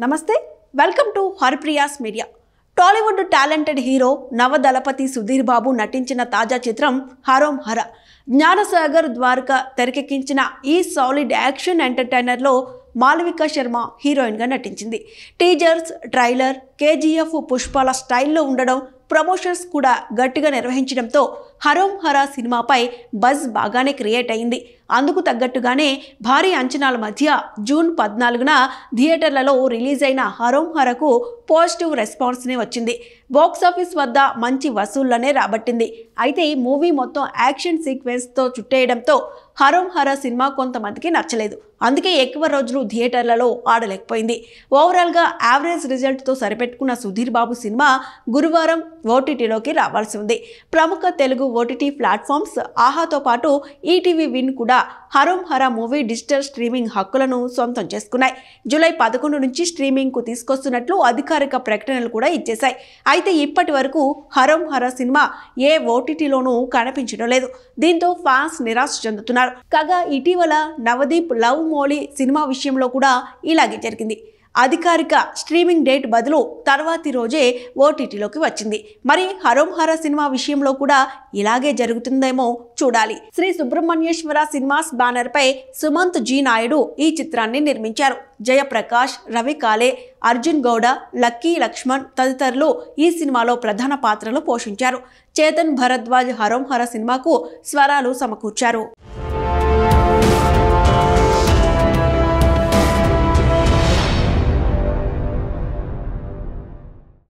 నమస్తే, welcome to Haripriya's media. Tollywood talented hero నవదళపతి సుధీర్ బాబు నటించిన తాజా చిత్రం హరోం హర. జ్ఞానసాగర్ ద్వారకా తెరకెక్కించిన ఈ సాలిడ్ యాక్షన్ ఎంటర్టైనర్లో మాలవిక శర్మ హీరోయిన్గా నటించింది. టీజర్స్, ట్రైలర్ కేజీఎఫ్ పుష్పాల స్టైల్లో ఉండడం, ప్రమోషన్స్ కూడా గట్టిగా నిర్వహించడంతో హరోం హర సినిమాపై బజ్ బాగానే క్రియేట్ అయింది. అందుకు తగ్గట్టుగానే భారీ అంచనాల మధ్య జూన్ 14న థియేటర్లలో రిలీజ్ అయిన హరోం హరకు పాజిటివ్ రెస్పాన్స్నే వచ్చింది. బాక్సాఫీస్ వద్ద మంచి వసూళ్లనే రాబట్టింది. అయితే ఈ మూవీ మొత్తం యాక్షన్ సీక్వెన్స్తో చుట్టేయడంతో హరోం హర సినిమా కొంతమందికి నచ్చలేదు. అందుకే ఎక్కువ రోజులు థియేటర్లలో ఆడలేకపోయింది. ఓవరాల్గా యావరేజ్ రిజల్ట్తో సరిపెట్టుకున్న సుధీర్ బాబు సినిమా గురువారం ఓటీటీలోకి రావాల్సి ఉంది. ప్రముఖ తెలుగు ఓటీటీ ప్లాట్ఫామ్స్ ఆహాతో పాటు ఈటీవీ విన్ కూడా హరోం హర మూవీ డిజిటల్ స్ట్రీమింగ్ హక్కులను సొంతం చేసుకున్నాయి. జూలై 11 నుంచి స్ట్రీమింగ్కు తీసుకొస్తున్నట్లు అధికారిక ప్రకటనలు కూడా ఇచ్చేశాయి. అయితే ఇప్పటి వరకు హరోం హర సినిమా ఏ ఓటీటీలోనూ కనిపించడం లేదు. దీంతో ఫ్యాన్స్ నిరాశ చెందుతున్నారు. కాగా ఇటీవల నవదీప్ లవ్ మోలీ సినిమా విషయంలో కూడా ఇలాగే జరిగింది. అధికారిక స్ట్రీమింగ్ డేట్ బదులు తర్వాతి రోజే ఓటీటీలోకి వచ్చింది. మరి హరోం హర సినిమా విషయంలో కూడా ఇలాగే జరుగుతుందేమో చూడాలి. శ్రీ సుబ్రహ్మణ్యేశ్వర సినిమాస్ బ్యానర్ పై సుమంత్ జీ నాయుడు ఈ చిత్రాన్ని నిర్మించారు. జయప్రకాష్, రవి కాలే, అర్జున్ గౌడ, లక్కీ లక్ష్మణ్ తదితరులు ఈ సినిమాలో ప్రధాన పాత్రలు పోషించారు. చేతన్ భరద్వాజ్ హరోం హర సినిమాకు స్వరాలు సమకూర్చారు.